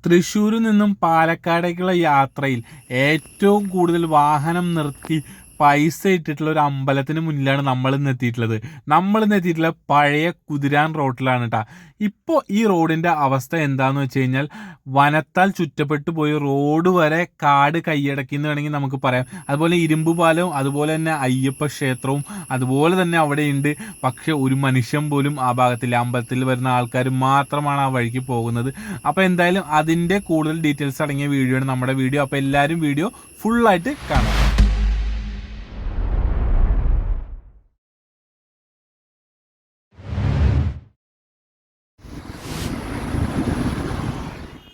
തൃശ്ശൂരിൽ നിന്നും പാലക്കാടേക്കുള്ള യാത്രയിൽ ഏറ്റവും കൂടുതൽ വാഹനം നിർത്തി പൈസ ഇട്ടിട്ടുള്ള ഒരു അമ്പലത്തിന് മുന്നിലാണ് നമ്മളിന്ന് എത്തിയിട്ടുള്ള പഴയ കുതിരാൻ റോട്ടിലാണ് കേട്ടോ. ഇപ്പോൾ ഈ റോഡിൻ്റെ അവസ്ഥ എന്താണെന്ന് വെച്ച് കഴിഞ്ഞാൽ വനത്താൽ ചുറ്റപ്പെട്ടു പോയി റോഡ് വരെ കാട് കൈയടക്കി എന്ന് വേണമെങ്കിൽ നമുക്ക് പറയാം. അതുപോലെ ഇരുമ്പ് പാലവും അതുപോലെ തന്നെ അയ്യപ്പ ക്ഷേത്രവും അതുപോലെ തന്നെ അവിടെയുണ്ട്. പക്ഷെ ഒരു മനുഷ്യൻ പോലും ആ ഭാഗത്തില്ല. അമ്പലത്തിൽ വരുന്ന ആൾക്കാർ മാത്രമാണ് ആ വഴിക്ക് പോകുന്നത്. അപ്പോൾ എന്തായാലും അതിൻ്റെ കൂടുതൽ ഡീറ്റെയിൽസ് അടങ്ങിയ വീഡിയോ ആണ് നമ്മുടെ വീഡിയോ. അപ്പോൾ എല്ലാവരും വീഡിയോ ഫുള്ളായിട്ട് കാണാം.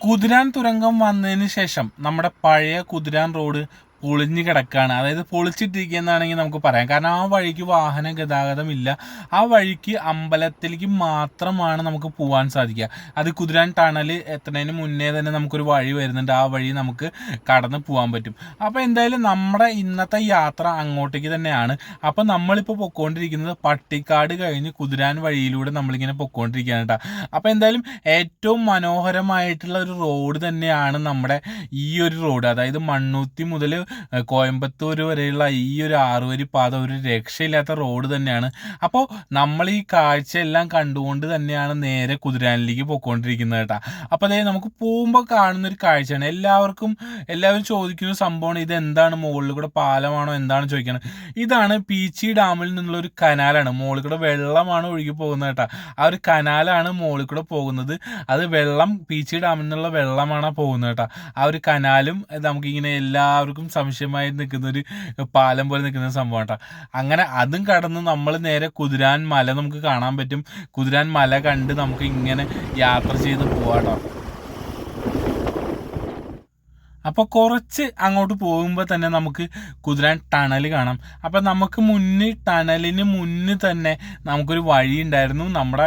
കുതിരാൻ തുരങ്കം വന്നതിന് ശേഷം നമ്മുടെ പഴയ കുതിരാൻ റോഡ് പൊളിഞ്ഞു കിടക്കുകയാണ്. അതായത് പൊളിച്ചിട്ടിരിക്കുന്നതാണെങ്കിൽ നമുക്ക് പറയാം. കാരണം ആ വഴിക്ക് വാഹന ഗതാഗതമില്ല. ആ വഴിക്ക് അമ്പലത്തിലേക്ക് മാത്രമാണ് നമുക്ക് പോകാൻ സാധിക്കുക. അത് കുതിരാൻ ടണൽ എത്തുന്നതിന് മുന്നേ തന്നെ നമുക്കൊരു വഴി വരുന്നുണ്ട്. ആ വഴി നമുക്ക് കടന്ന് പോകാൻ പറ്റും. അപ്പോൾ എന്തായാലും നമ്മുടെ ഇന്നത്തെ യാത്ര അങ്ങോട്ടേക്ക് തന്നെയാണ്. അപ്പോൾ നമ്മളിപ്പോൾ പൊയ്ക്കൊണ്ടിരിക്കുന്നത് പട്ടിക്കാട് കഴിഞ്ഞ് കുതിരാൻ വഴിയിലൂടെ നമ്മളിങ്ങനെ പൊയ്ക്കൊണ്ടിരിക്കുകയാണ് കേട്ടോ. അപ്പോൾ എന്തായാലും ഏറ്റവും മനോഹരമായിട്ടുള്ള ഒരു റോഡ് തന്നെയാണ് നമ്മുടെ ഈ ഒരു റോഡ്. അതായത് മണ്ണൂത്തി മുതൽ കോയമ്പത്തൂർ വരെയുള്ള ഈ ഒരു 6 വരി പാത ഒരു രക്ഷയില്ലാത്ത റോഡ് തന്നെയാണ്. അപ്പോൾ നമ്മൾ ഈ കാഴ്ചയെല്ലാം കണ്ടുകൊണ്ട് തന്നെയാണ് നേരെ കുതിരാനിലേക്ക് പോയിക്കൊണ്ടിരിക്കുന്നത് കേട്ടോ. അപ്പോൾ അതായത് നമുക്ക് പോകുമ്പോൾ കാണുന്നൊരു കാഴ്ചയാണ്. എല്ലാവരും ചോദിക്കുന്ന സംഭവമാണ്, ഇത് എന്താണ്, മുകളിൽ കൂടെ പാലമാണോ എന്താണ് ചോദിക്കുന്നത്. ഇതാണ് പീച്ചി ഡാമിൽ നിന്നുള്ള ഒരു കനാലാണ്. മുകളിൽ കൂടെ വെള്ളമാണ് ഒഴുകി പോകുന്നത് കേട്ടോ. ആ ഒരു കനാലാണ് മുകളിൽ കൂടെ പോകുന്നത്. അത് വെള്ളം പീച്ചി ഡാമിൽ നിന്നുള്ള വെള്ളമാണ് പോകുന്നത് കേട്ടോ. ആ ഒരു കനാലും നമുക്കിങ്ങനെ എല്ലാവർക്കും സംശയമായി നിൽക്കുന്ന ഒരു പാലം പോലെ നിൽക്കുന്ന സംഭവം കേട്ടോ. അങ്ങനെ അതും കടന്ന് നമ്മൾ നേരെ കുതിരാൻ മല നമുക്ക് കാണാൻ പറ്റും. കുതിരാൻ മല കണ്ട് നമുക്ക് ഇങ്ങനെ യാത്ര ചെയ്ത് പോവാട്ടോ. അപ്പോൾ കുറച്ച് അങ്ങോട്ട് പോകുമ്പോൾ തന്നെ നമുക്ക് കുതിരാൻ ടണൽ കാണാം. അപ്പോൾ നമുക്ക് ടണലിന് മുന്നിൽ തന്നെ നമുക്കൊരു വഴി ഉണ്ടായിരുന്നു, നമ്മുടെ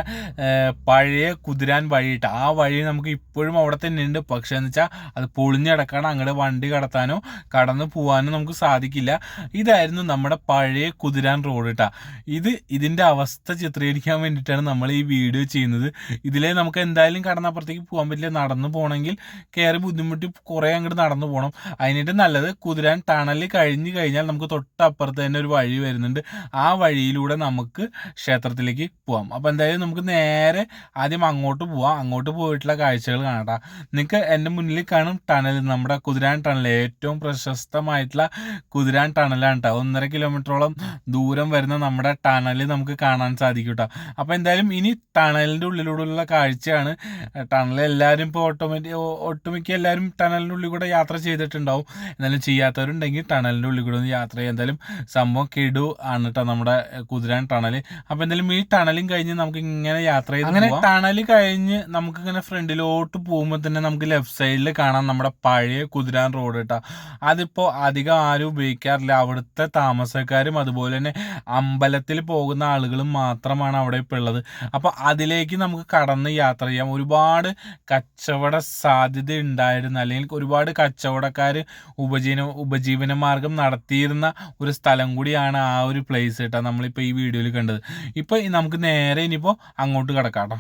പഴയ കുതിരാൻ വഴിയിട്ട്. ആ വഴി നമുക്ക് ഇപ്പോഴും അവിടെ തന്നെ ഉണ്ട്. പക്ഷേ എന്ന് വെച്ചാൽ അത് പൊളിഞ്ഞടക്കാണ്. അങ്ങോട്ട് വണ്ടി കടത്താനോ കടന്നു പോകാനോ നമുക്ക് സാധിക്കില്ല. ഇതായിരുന്നു നമ്മുടെ പഴയ കുതിരാൻ റോഡ് കേട്ടോ. ഇതിൻ്റെ അവസ്ഥ ചിത്രീകരിക്കാൻ വേണ്ടിയിട്ടാണ് നമ്മൾ ഈ വീഡിയോ ചെയ്യുന്നത്. ഇതിലേ നമുക്ക് എന്തായാലും കടന്നപ്പുറത്തേക്ക് പോകാൻ പറ്റില്ല. നടന്നു പോകണമെങ്കിൽ കയറി ബുദ്ധിമുട്ടി കുറേ അങ്ങോട്ട് നടന്നു പോകണം. അതിനായിട്ട് നല്ലത് കുതിരാൻ ടണൽ കഴിഞ്ഞ് കഴിഞ്ഞാൽ നമുക്ക് തൊട്ടപ്പുറത്ത് തന്നെ ഒരു വഴി വരുന്നുണ്ട്. ആ വഴിയിലൂടെ നമുക്ക് ക്ഷേത്രത്തിലേക്ക് പോകാം. അപ്പോൾ എന്തായാലും നമുക്ക് നേരെ ആദ്യം അങ്ങോട്ട് പോവാം. അങ്ങോട്ട് പോയിട്ടുള്ള കാഴ്ചകൾ കാണാം. നിങ്ങൾക്ക് എൻ്റെ മുന്നിൽ കാണും ടണൽ, നമ്മുടെ കുതിരാൻ ടണൽ. ഏറ്റവും പ്രശസ്തമായിട്ടുള്ള കുതിരാൻ ടണലാണ് കേട്ടോ. 1.5 കിലോമീറ്ററോളം ദൂരം വരുന്ന നമ്മുടെ ടണൽ നമുക്ക് കാണാൻ സാധിക്കും കേട്ടോ. അപ്പോൾ എന്തായാലും ഇനി ടണലിൻ്റെ ഉള്ളിലൂടെയുള്ള കാഴ്ചയാണ്. ടണൽ എല്ലാവരും ഇപ്പോൾ ഒട്ടുമിക്ക എല്ലാവരും ടണലിൻ്റെ ഉള്ളിൽ കൂടെ യാത്ര ചെയ്തിട്ടുണ്ടാവും. എന്നാലും ചെയ്യാത്തവരുണ്ടെങ്കിൽ ടണലിൻ്റെ ഉള്ളിൽ കൂടെ ഒന്ന് യാത്ര ചെയ്യുക. എന്തായാലും സംഭവം കിടു ആണ് കേട്ടോ നമ്മുടെ കുതിരാൻ ടണൽ. അപ്പോൾ എന്തായാലും ഈ ടണലും കഴിഞ്ഞ് നമുക്ക് ഇങ്ങനെ യാത്ര ചെയ്ത് അങ്ങനെ ടണൽ കഴിഞ്ഞ് നമുക്കിങ്ങനെ ഫ്രണ്ടിലോട്ട് പോകുമ്പോൾ തന്നെ നമുക്ക് ലെഫ്റ്റ് സൈഡിൽ കാണാം നമ്മുടെ പഴയ കുതിരാൻ റോഡ് കേട്ടോ. അതിപ്പോൾ അധികം ആരും ഉപയോഗിക്കാറില്ല. അവിടുത്തെ താമസക്കാരും അതുപോലെ തന്നെ അമ്പലത്തിൽ പോകുന്ന ആളുകളും മാത്രമാണ് അവിടെ ഇപ്പോൾ ഉള്ളത്. അപ്പോൾ അതിലേക്ക് നമുക്ക് കടന്ന് യാത്ര ചെയ്യാം. ഒരുപാട് കച്ചവട സാധ്യത ഉണ്ടായിരുന്ന, അല്ലെങ്കിൽ ഒരുപാട് കച്ചവടക്കാർ ഉപജീവന മാർഗം നടത്തിയിരുന്ന ഒരു സ്ഥലം കൂടിയാണ് ആ ഒരു പ്ലേസ് കേട്ടോ നമ്മളിപ്പോൾ ഈ വീഡിയോയിൽ കണ്ടത്. ഇപ്പോൾ നമുക്ക് നേരെ ഇനിയിപ്പോൾ അങ്ങോട്ട് കിടക്കാം കേട്ടോ.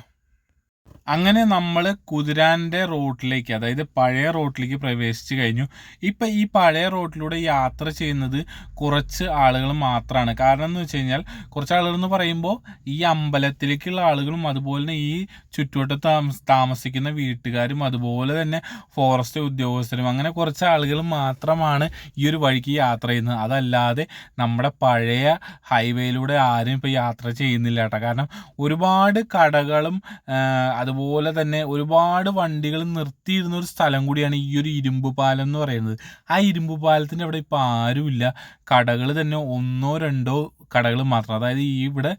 അങ്ങനെ നമ്മൾ കുതിരാൻ്റെ റോട്ടിലേക്ക്, അതായത് പഴയ റോട്ടിലേക്ക് പ്രവേശിച്ച് കഴിഞ്ഞു. ഇപ്പം ഈ പഴയ റോട്ടിലൂടെ യാത്ര ചെയ്യുന്നത് കുറച്ച് ആളുകൾ മാത്രമാണ്. കാരണം എന്ന് വെച്ച് കഴിഞ്ഞാൽ കുറച്ച് ആളുകൾ എന്ന് പറയുമ്പോൾ ഈ അമ്പലത്തിലേക്കുള്ള ആളുകളും അതുപോലെ തന്നെ ഈ ചുറ്റുവട്ടത്ത് താമസിക്കുന്ന വീട്ടുകാരും അതുപോലെ തന്നെ ഫോറസ്റ്റ് ഉദ്യോഗസ്ഥരും, അങ്ങനെ കുറച്ച് ആളുകൾ മാത്രമാണ് ഈ ഒരു വഴിക്ക് യാത്ര ചെയ്യുന്നത്. അതല്ലാതെ നമ്മുടെ പഴയ ഹൈവേയിലൂടെ ആരും ഇപ്പോൾ യാത്ര ചെയ്യുന്നില്ല കേട്ടോ. കാരണം ഒരുപാട് കടകളും അതുപോലെ തന്നെ ഒരുപാട് വണ്ടികൾ നിർത്തിയിരുന്ന ഒരു സ്ഥലം കൂടിയാണ് ഈ ഒരു ഇരുമ്പ് പാലം എന്ന് പറയുന്നത്. ആ ഇരുമ്പ് പാലത്തിൻ്റെ അവിടെ ഇപ്പോൾ ആരുമില്ല. കടകൾ തന്നെ 1-2 കടകൾ മാത്രം, അതായത് ഈ ഇവിടെ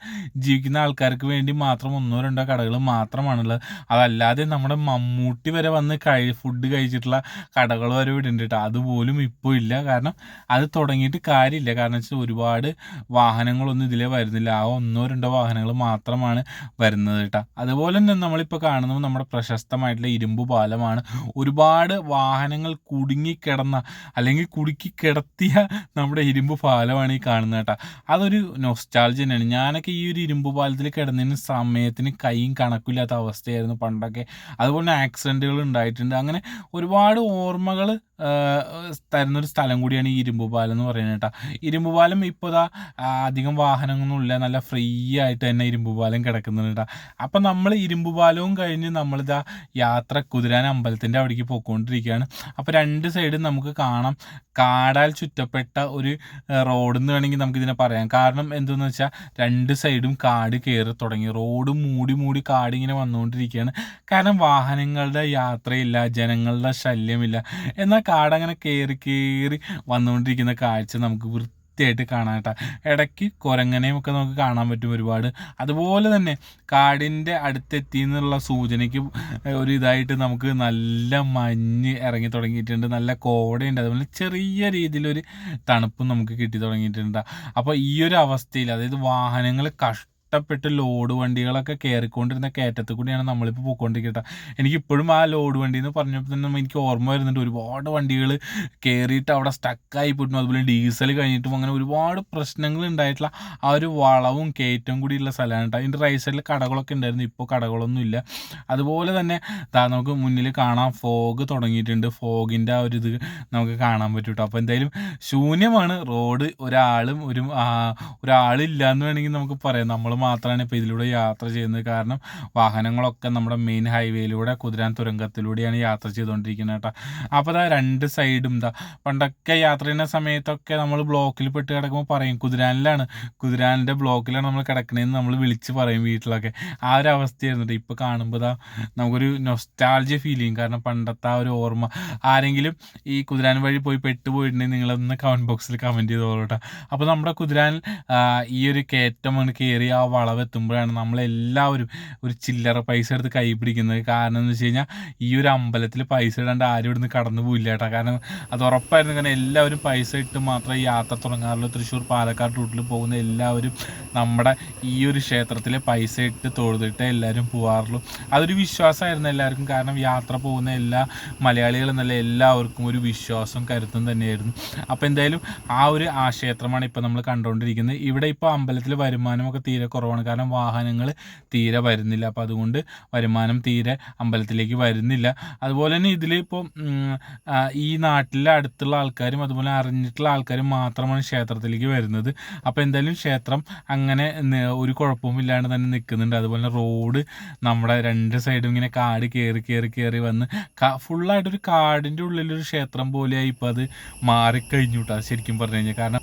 ജീവിക്കുന്ന ആൾക്കാർക്ക് വേണ്ടി മാത്രം 1-2 കടകൾ മാത്രമാണുള്ളത്. അതല്ലാതെ നമ്മുടെ മമ്മൂട്ടി വരെ വന്ന് ഫുഡ് കഴിച്ചിട്ടുള്ള കടകൾ വരെ ഇവിടെ ഉണ്ട് കേട്ടോ. അതുപോലും ഇപ്പോൾ ഇല്ല. കാരണം അത് തുടങ്ങിയിട്ട് കാര്യമില്ല. കാരണം വെച്ചാൽ ഒരുപാട് വാഹനങ്ങളൊന്നും ഇതിലേ വരുന്നില്ല. ആ 1-2 വാഹനങ്ങൾ മാത്രമാണ് വരുന്നത് കേട്ടോ. അതുപോലെ തന്നെ നമ്മളിപ്പോൾ കാണുന്നത് നമ്മുടെ പ്രശസ്തമായിട്ടുള്ള ഇരുമ്പ് പാലമാണ്. ഒരുപാട് വാഹനങ്ങൾ കുടുങ്ങിക്കിടന്ന അല്ലെങ്കിൽ കുടുക്കി കിടത്തിയ നമ്മുടെ ഇരുമ്പ് പാലമാണ് ഈ കാണുന്നത് കേട്ടോ. അതൊരു നൊസ്റ്റാൾജി തന്നെയാണ്. ഞാനൊക്കെ ഈ ഒരു ഇരുമ്പ് പാലത്തിൽ കിടന്നതിന് സമയത്തിന് കൈയും കണക്കില്ലാത്ത അവസ്ഥയായിരുന്നു പണ്ടൊക്കെ. അതുപോലെ ആക്സിഡൻറ്റുകൾ ഉണ്ടായിട്ടുണ്ട്. അങ്ങനെ ഒരുപാട് ഓർമ്മകൾ തരുന്നൊരു സ്ഥലം കൂടിയാണ് ഈ ഇരുമ്പ് പാലം എന്ന് പറയുന്നത് കേട്ടോ. ഇരുമ്പ് പാലം ഇപ്പോൾ ഇതാ അധികം വാഹനങ്ങളൊന്നുമില്ല, നല്ല ഫ്രീ ആയിട്ട് തന്നെ ഇരുമ്പ് പാലം കിടക്കുന്നുണ്ട് കേട്ടോ. അപ്പം നമ്മൾ ഇരുമ്പ് പാലവും കഴിഞ്ഞ് നമ്മളിതാ യാത്ര കുതിരാൻ അമ്പലത്തിൻ്റെ അവിടേക്ക് പോയിക്കൊണ്ടിരിക്കുകയാണ്. അപ്പോൾ രണ്ട് സൈഡും നമുക്ക് കാണാം കാടാൽ ചുറ്റപ്പെട്ട ഒരു റോഡ് എന്ന് വേണമെങ്കിൽ നമുക്കിതിനെ പറയാം. കാരണം എന്തെന്ന് വെച്ചാൽ രണ്ട് സൈഡും കാട് കയറി തുടങ്ങി, റോഡ് മൂടി കാട് ഇങ്ങനെ വന്നുകൊണ്ടിരിക്കുകയാണ്. കാരണം വാഹനങ്ങളുടെ യാത്രയില്ല, ജനങ്ങളുടെ ശല്യമില്ല. എന്നാൽ കാടങ്ങനെ കയറി വന്നുകൊണ്ടിരിക്കുന്ന കാഴ്ച നമുക്ക് വൃത്തിയായിട്ട് കാണാം കേട്ടോ. ഇടയ്ക്ക് കുരങ്ങനെയും ഒക്കെ നമുക്ക് കാണാൻ പറ്റും ഒരുപാട്. അതുപോലെ തന്നെ കാടിൻ്റെ അടുത്തെത്തി എന്നുള്ള സൂചനയ്ക്ക് ഒരു ഇതായിട്ട് നമുക്ക് നല്ല മഞ്ഞ് ഇറങ്ങി തുടങ്ങിയിട്ടുണ്ട്, നല്ല കോടയുണ്ട്, അതുപോലെ ചെറിയ രീതിയിലൊരു തണുപ്പും നമുക്ക് കിട്ടി തുടങ്ങിയിട്ടുണ്ട്. അപ്പോൾ ഈ ഒരു അവസ്ഥയിൽ, അതായത് വാഹനങ്ങൾ കഷ്ടപ്പെട്ട് ലോഡ് വണ്ടികളൊക്കെ കയറിക്കൊണ്ടിരുന്ന കയറ്റത്തിൽ കൂടിയാണ് നമ്മളിപ്പോൾ പോയിക്കൊണ്ടിരിക്കട്ടെ. എനിക്കിപ്പോഴും ആ ലോഡ് വണ്ടി എന്ന് പറഞ്ഞപ്പോൾ തന്നെ എനിക്ക് ഓർമ്മ വരുന്നുണ്ട്, ഒരുപാട് വണ്ടികൾ കയറിയിട്ട് അവിടെ സ്റ്റക്കായി പോയിട്ടും, അതുപോലെ ഡീസൽ കഴിഞ്ഞിട്ടും അങ്ങനെ ഒരുപാട് പ്രശ്നങ്ങൾ ഉണ്ടായിട്ടുള്ള ആ ഒരു വളവും കയറ്റവും കൂടിയുള്ള സ്ഥലമാണ് കേട്ടോ. അതിൻ്റെ റൈറ്റ് സൈഡിൽ കടകളൊക്കെ ഉണ്ടായിരുന്നു, ഇപ്പോൾ കടകളൊന്നും ഇല്ല. അതുപോലെ തന്നെ നമുക്ക് മുന്നിൽ കാണാം ഫോഗ് തുടങ്ങിയിട്ടുണ്ട്. ഫോഗിൻ്റെ ആ ഒരു ഇത് നമുക്ക് കാണാൻ പറ്റും കേട്ടോ. അപ്പോൾ എന്തായാലും ശൂന്യമാണ് റോഡ്, ഒരാളില്ല എന്ന് വേണമെങ്കിൽ നമുക്ക് പറയാം. നമ്മൾ മാത്രമാണ് ഇപ്പോൾ ഇതിലൂടെ യാത്ര ചെയ്യുന്നത്. കാരണം വാഹനങ്ങളൊക്കെ നമ്മുടെ മെയിൻ ഹൈവേയിലൂടെ കുതിരാൻ തുരങ്കത്തിലൂടെയാണ് യാത്ര ചെയ്തുകൊണ്ടിരിക്കുന്നത് കേട്ടോ. അപ്പോൾ അതാ രണ്ട് സൈഡും പണ്ടൊക്കെ യാത്ര ചെയ്യുന്ന സമയത്തൊക്കെ നമ്മൾ ബ്ലോക്കിൽ പെട്ട് കിടക്കുമ്പോൾ പറയും കുതിരാനിൻ്റെ ബ്ലോക്കിലാണ് നമ്മൾ കിടക്കണതെന്ന് നമ്മൾ വിളിച്ച് പറയും വീട്ടിലൊക്കെ. ആ ഒരു അവസ്ഥയായിരുന്നു. ഇപ്പോൾ കാണുമ്പോൾ നമുക്കൊരു നൊസ്റ്റാൾജിയ ഫീൽ ചെയ്യും. കാരണം പണ്ടത്തെ ആ ഒരു ഓർമ്മ. ആരെങ്കിലും ഈ കുതിരാൻ വഴി പോയി പെട്ടുപോയിട്ടുണ്ടെങ്കിൽ നിങ്ങളൊന്ന് കമൻറ്റ് ബോക്സിൽ കമൻറ്റ് ചെയ്തോളൂ കേട്ടോ. അപ്പോൾ നമ്മുടെ കുതിരാൻ ഈ ഒരു കയറ്റം കയറി ആ വളവെത്തുമ്പോഴാണ് നമ്മളെല്ലാവരും ഒരു ചില്ലറ പൈസ എടുത്ത് കൈ പിടിക്കുന്നത്. കാരണം എന്ന് വെച്ച് കഴിഞ്ഞാൽ ഈ ഒരു അമ്പലത്തിൽ പൈസ ഇടാണ്ട് ആരും ഇവിടുന്ന് കടന്നു പോയില്ല കേട്ടോ. കാരണം അത് ഉറപ്പായിരുന്നു. കാരണം എല്ലാവരും പൈസ ഇട്ട് മാത്രമേ യാത്ര തുടങ്ങാറുള്ളൂ. തൃശ്ശൂർ പാലക്കാട് റൂട്ടിൽ പോകുന്ന എല്ലാവരും നമ്മുടെ ഈ ഒരു ക്ഷേത്രത്തിൽ പൈസ ഇട്ട് തൊഴുതിട്ട് എല്ലാവരും പോകാറുള്ളൂ. അതൊരു വിശ്വാസമായിരുന്നു എല്ലാവർക്കും. കാരണം യാത്ര പോകുന്ന എല്ലാ മലയാളികളെന്നല്ല എല്ലാവർക്കും ഒരു വിശ്വാസവും കരുത്തും തന്നെയായിരുന്നു. അപ്പോൾ എന്തായാലും ആ ഒരു ക്ഷേത്രമാണ് ഇപ്പോൾ നമ്മൾ കണ്ടുകൊണ്ടിരിക്കുന്നത്. ഇവിടെ ഇപ്പോൾ അമ്പലത്തിൽ വരുമാനമൊക്കെ തീരെ കുറവാണ്. കാരണം വാഹനങ്ങൾ തീരെ വരുന്നില്ല. അപ്പോൾ അതുകൊണ്ട് വരുമാനം തീരെ അമ്പലത്തിലേക്ക് വരുന്നില്ല. അതുപോലെ തന്നെ ഇതിലിപ്പോൾ ഈ നാട്ടിലെ അടുത്തുള്ള ആൾക്കാരും അതുപോലെ അറിഞ്ഞിട്ടുള്ള ആൾക്കാരും മാത്രമാണ് ക്ഷേത്രത്തിലേക്ക് വരുന്നത്. അപ്പോൾ എന്തായാലും ക്ഷേത്രം അങ്ങനെ ഒരു കുഴപ്പമില്ലാണ്ട് തന്നെ നിൽക്കുന്നുണ്ട്. അതുപോലെ റോഡ് നമ്മുടെ രണ്ട് സൈഡും ഇങ്ങനെ കാട് കയറി വന്ന് ഫുള്ളായിട്ടൊരു കാടിൻ്റെ ഉള്ളിലൊരു ക്ഷേത്രം പോലെയായി ഇപ്പോൾ അത് മാറിക്കഴിഞ്ഞു കേട്ടോ ശരിക്കും പറഞ്ഞു കഴിഞ്ഞാൽ. കാരണം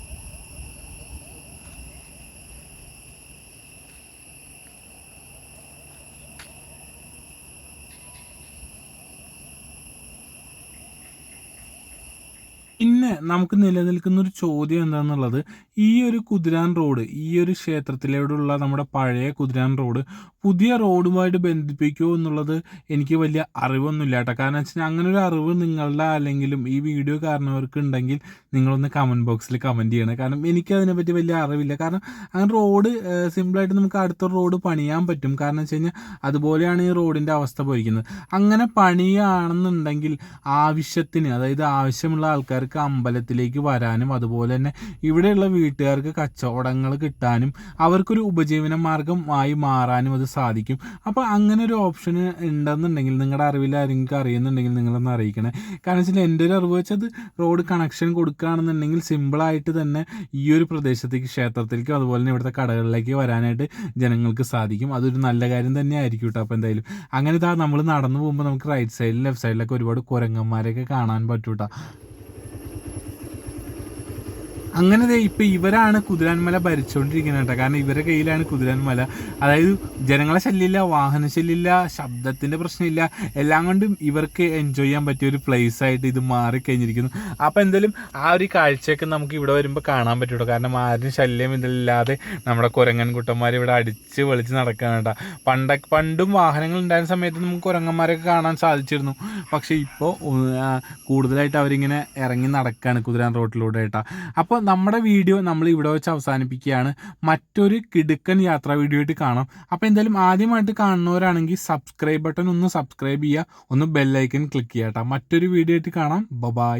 പിന്നെ നമുക്ക് നിലനിൽക്കുന്ന ഒരു ചോദ്യം എന്താണെന്നുള്ളത്, ഈ ഒരു കുതിരാൻ റോഡ്, ഈ ഒരു ക്ഷേത്രത്തിലൂടെയുള്ള നമ്മുടെ പഴയ കുതിരാൻ റോഡ് പുതിയ റോഡുമായിട്ട് ബന്ധിപ്പിക്കുമോ എന്നുള്ളത് എനിക്ക് വലിയ അറിവൊന്നുമില്ല കേട്ടോ. കാരണം വെച്ചാൽ അങ്ങനെ ഒരു അറിവ് നിങ്ങളുടെ ആരെങ്കിലും ഈ വീഡിയോ കാണുന്നവർക്ക് ഉണ്ടെങ്കിൽ നിങ്ങളൊന്ന് കമൻറ്റ് ബോക്സിൽ കമൻറ്റ് ചെയ്യണം. കാരണം എനിക്കതിനെപ്പറ്റി വലിയ അറിവില്ല. കാരണം അങ്ങനെ റോഡ് സിമ്പിളായിട്ട് നമുക്ക് അടുത്ത റോഡ് പണിയാൻ പറ്റും. കാരണം വെച്ച് കഴിഞ്ഞാൽ അതുപോലെയാണ് ഈ റോഡിൻ്റെ അവസ്ഥ പോയിരിക്കുന്നത്. അങ്ങനെ പണിയാണെന്നുണ്ടെങ്കിൽ ആവശ്യത്തിന്, അതായത് ആവശ്യമുള്ള ആൾക്കാർക്ക് അമ്പലത്തിലേക്ക് വരാനും അതുപോലെ തന്നെ ഇവിടെയുള്ള വീട്ടുകാർക്ക് കച്ചവടങ്ങൾ കിട്ടാനും അവർക്കൊരു ഉപജീവന മാർഗമായി മാറാനും അത് സാധിക്കും. അപ്പോൾ അങ്ങനെ ഒരു ഓപ്ഷൻ ഉണ്ടെന്നുണ്ടെങ്കിൽ നിങ്ങളുടെ അറിവിൽ ആരെങ്കിലും അറിയുന്നുണ്ടെങ്കിൽ നിങ്ങളൊന്ന് അറിയിക്കണേ. കാരണം വെച്ചാൽ എൻ്റെ ഒരു അറിവ് വെച്ചത് റോഡ് കണക്ഷൻ കൊടുക്കുകയാണെന്നുണ്ടെങ്കിൽ സിമ്പിളായിട്ട് തന്നെ ഈ ഒരു പ്രദേശത്തേക്ക് ക്ഷേത്രത്തിലേക്കും അതുപോലെ തന്നെ ഇവിടുത്തെ കടകളിലേക്ക് വരാനായിട്ട് ജനങ്ങൾക്ക് സാധിക്കും. അതൊരു നല്ല കാര്യം തന്നെ ആയിരിക്കും കേട്ടോ. അപ്പോൾ എന്തായാലും അങ്ങനെ നമ്മൾ നടന്നു പോകുമ്പോൾ നമുക്ക് റൈറ്റ് സൈഡിലും ലെഫ്റ്റ് സൈഡിലൊക്കെ ഒരുപാട് കുരങ്ങന്മാരെയൊക്കെ കാണാൻ പറ്റും കേട്ടോ. അങ്ങനെ ഇപ്പം ഇവരാണ് കുതിരാൻമല ഭരിച്ചുകൊണ്ടിരിക്കുന്നത് കേട്ടോ. കാരണം ഇവരുടെ കയ്യിലാണ് കുതിരാൻമല. അതായത് ജനങ്ങളെ ശല്യമില്ല, വാഹന ശല്യമില്ല, ശബ്ദത്തിൻ്റെ പ്രശ്നമില്ല, എല്ലാം കൊണ്ടും ഇവർക്ക് എൻജോയ് ചെയ്യാൻ പറ്റിയ ഒരു പ്ലേസ് ആയിട്ട് ഇത് മാറിക്കഴിഞ്ഞിരിക്കുന്നു. അപ്പോൾ എന്തായാലും ആ ഒരു കാഴ്ചയൊക്കെ നമുക്ക് ഇവിടെ വരുമ്പോൾ കാണാൻ പറ്റുള്ളൂ. കാരണം ആരും ശല്യം ഇതില്ലാതെ നമ്മുടെ കുരങ്ങൻ കുട്ടന്മാർ ഇവിടെ അടിച്ച് വെളിച്ച് നടക്കാൻ കേട്ടോ. പണ്ടും വാഹനങ്ങൾ ഉണ്ടായിരുന്ന സമയത്ത് നമുക്ക് കുരങ്ങന്മാരൊക്കെ കാണാൻ സാധിച്ചിരുന്നു. പക്ഷേ ഇപ്പോൾ കൂടുതലായിട്ട് അവരിങ്ങനെ ഇറങ്ങി നടക്കുകയാണ് കുതിരാൻ റോട്ടിലൂടെ കേട്ടോ. അപ്പോൾ നമ്മുടെ വീഡിയോ നമ്മൾ ഇവിടെ വെച്ച് അവസാനിപ്പിക്കുകയാണ്. മറ്റൊരു കിടുക്കൻ യാത്രാ വീഡിയോ ആയിട്ട് കാണാം. അപ്പോൾ എന്തായാലും ആദ്യമായിട്ട് കാണുന്നവരാണെങ്കിൽ സബ്സ്ക്രൈബ് ബട്ടൺ ഒന്ന് സബ്സ്ക്രൈബ് ചെയ്യുക, ഒന്ന് ബെല്ലൈക്കൺ ക്ലിക്ക് ചെയ്യുക കേട്ടോ. മറ്റൊരു വീഡിയോ ആയിട്ട് കാണാം. ബൈ.